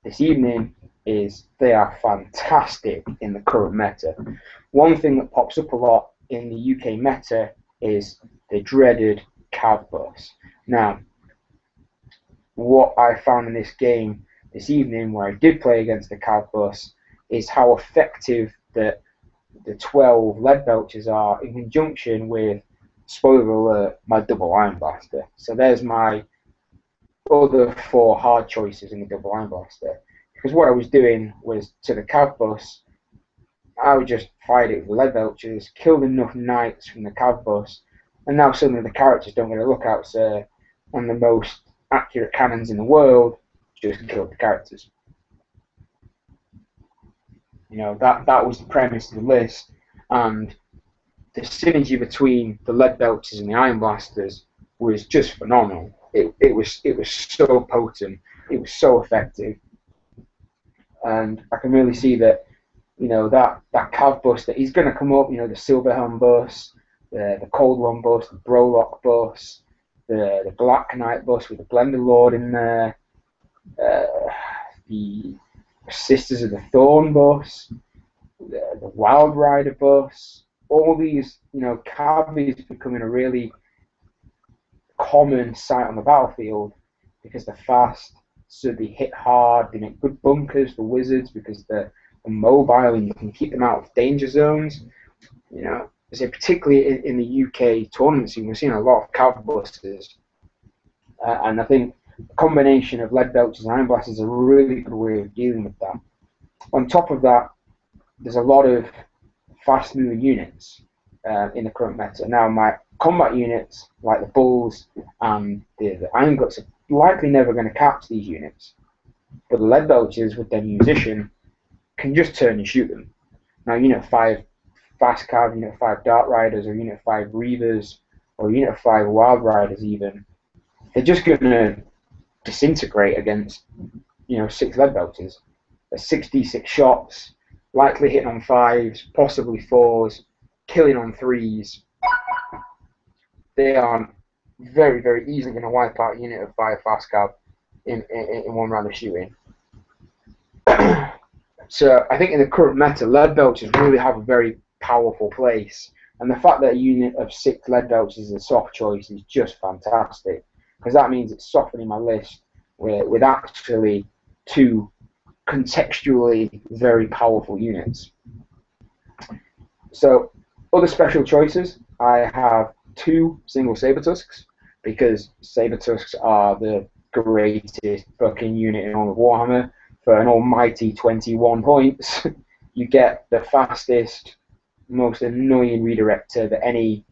this evening is they are fantastic in the current meta. One thing that pops up a lot in the UK meta is the dreaded cav bus. Now, what I found in this game this evening, where I did play against the cav bus, is how effective the 12 lead belches are in conjunction with, spoiler alert, my double iron blaster. So there's my other 4 hard choices in the double iron blaster. Because what I was doing was, to the cav bus, I would just fight it with lead belches, killed enough knights from the cav bus, and now suddenly the characters don't get a lookout, sir, and the most accurate cannons in the world just killed the characters. That was the premise of the list, and the synergy between the lead belches and the iron blasters was just phenomenal. It was so potent, it was so effective, and I can really see that that cav bus that is going to come up. The Silverhelm bus, the Cold One bus, the Brolock bus, the Black Knight bus with the Blender Lord in there, the Sisters of the Thorn bus, the Wild Rider bus. All these, cav is becoming a really common sight on the battlefield because they're fast, so they hit hard. They make good bunkers for wizards because they're mobile and you can keep them out of danger zones. So particularly in the UK tournament scene, we're seeing a lot of cav busters, and I think a combination of lead belches and iron blasters is a really good way of dealing with that. On top of that, there's a lot of fast-moving units in the current meta. Now, my combat units, like the Bulls and the Iron Guts, are likely never going to catch these units. But the lead belches with their musician can just turn and shoot them. Now, Unit 5 Fast Cav, Unit 5 Dark Riders, or Unit 5 Reavers, or Unit 5 Wild Riders even, they're just going to disintegrate against 6 lead belches. There's 6d6 shots, likely hitting on 5s, possibly 4s, killing on 3s. They are very, very easily going to wipe out a unit of 5 fast cav in one round of shooting. So I think in the current meta, lead belches really have a very powerful place, and the fact that a unit of 6 lead belches is a soft choice is just fantastic, because that means it's softening my list with actually 2 contextually very powerful units. So other special choices, I have 2 single saber tusks, because saber tusks are the greatest fucking unit in all of Warhammer for an almighty 21 points, you get the fastest, most annoying redirector that any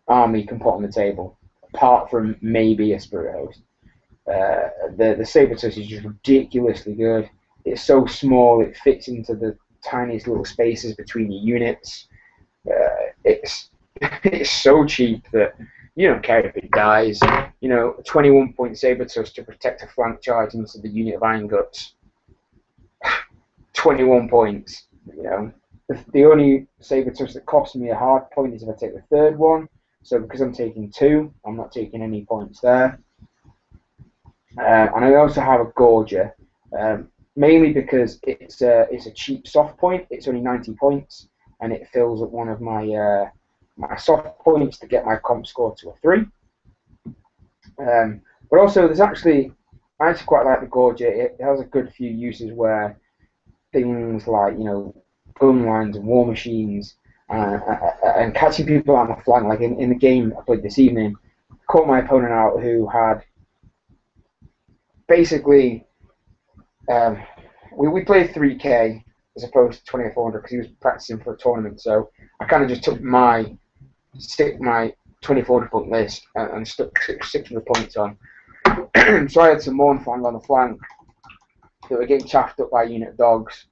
army can put on the table, apart from maybe a Spirit Host. The Saber-Tusk is just ridiculously good. It's so small, it fits into the tiniest little spaces between your units. It's so cheap that you don't care if it dies. You know, a 21-point Saber-Tusk to protect a flank charge into the unit of Iron Guts. 21 points. You know, the only Saber-Tusk that costs me a hard point is if I take the third one. So because I'm taking 2, I'm not taking any points there. And I also have a Gorger, mainly because it's a cheap soft point. It's only 90 points, and it fills up one of my my soft points to get my comp score to a 3. But also, I actually quite like the Gorger. It has a good few uses where things like, you know, gun lines and war machines and catching people on the flank. Like in the game I played this evening, caught my opponent out who had basically we played 3K as opposed to 2400 because he was practicing for a tournament. So I kind of just took my 2400 point list and stuck 600 points on. So I had some Mournfang on the flank that were getting chaffed up by a unit of dogs.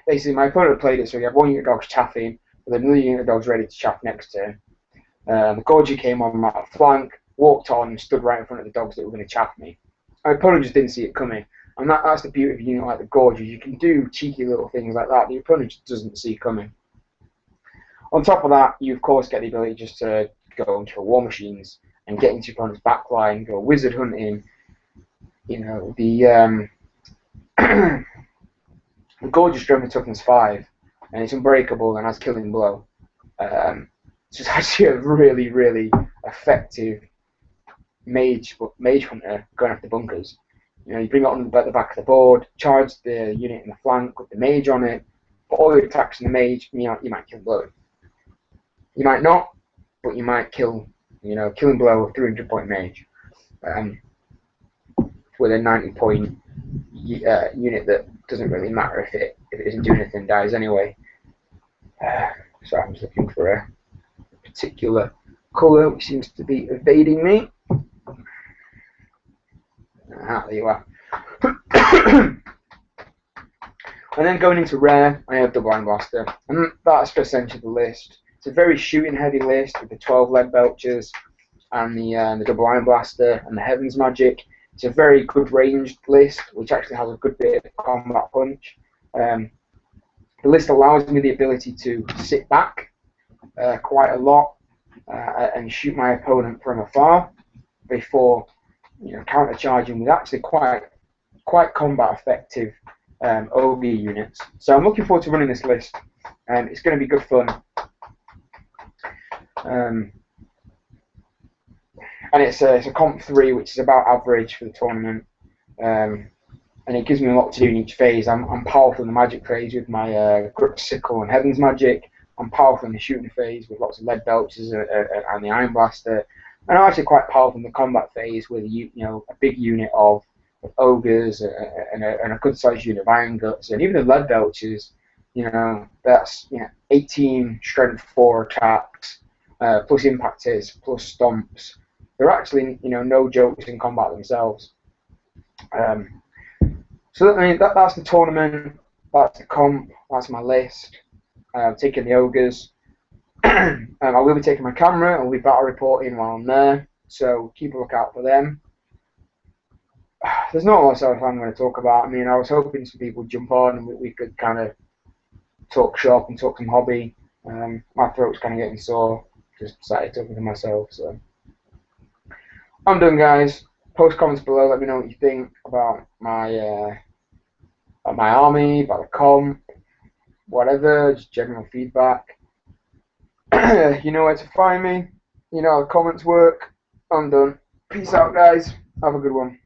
Basically my opponent played it so he had one unit of dogs chaffing with another unit of dogs ready to chaff next to him. The Gorgie came on my flank, walked on and stood right in front of the dogs that were going to chaff me. My opponent just didn't see it coming. And that's the beauty of a unit like the Gorgie. You can do cheeky little things like that the opponent just doesn't see coming. On top of that, you of course get the ability just to go into war machines and get into your opponent's backline, go wizard hunting. You know, the Gorgeous Strength and Toughness 5, and it's unbreakable and has killing blow. It's just actually a really, really effective mage hunter going after bunkers. You know, you bring it on the back of the board, charge the unit in the flank with the mage on it, put all your attacks in the mage, and you might kill blow. You might not, but you might kill, you know, killing blow a 300-point mage with a 90-point unit that doesn't really matter if it isn't doing anything, dies anyway. So I'm just looking for a particular colour which seems to be evading me. There you are. And then going into rare, I have Double Iron Blaster, and that's essentially the list. It's a very shooting heavy list with the 12 lead belchers and the Double Iron Blaster and the Heaven's Magic. It's a very good ranged list, which actually has a good bit of combat punch. The list allows me the ability to sit back quite a lot and shoot my opponent from afar before, you know, counter-charging with actually quite combat effective OB units. So I'm looking forward to running this list, and it's going to be good fun. And it's a comp 3, which is about average for the tournament, and it gives me a lot to do in each phase. I'm powerful in the magic phase with my Grip Sickle and Heaven's Magic. I'm powerful in the shooting phase with lots of lead belches and the Iron Blaster. And I'm actually quite powerful in the combat phase with a big unit of ogres and a good sized unit of Iron Guts, and even the lead belches. You know, that's 18 strength 4 attacks plus impact hits plus stomps. They're actually no jokes in combat themselves. So I mean that's the tournament. That's the comp. That's my list. Taking the ogres. I will be taking my camera. I'll be battle reporting while I'm there, so keep a lookout for them. There's not a lot else I'm going to talk about. I mean, I was hoping some people would jump on and we could kind of talk shop and talk some hobby. My throat's kind of getting sore. Just decided talking to myself. So I'm done, guys. Post comments below. Let me know what you think about my army, about the comp, whatever. Just general feedback. You know where to find me. You know how the comments work. I'm done. Peace out, guys. Have a good one.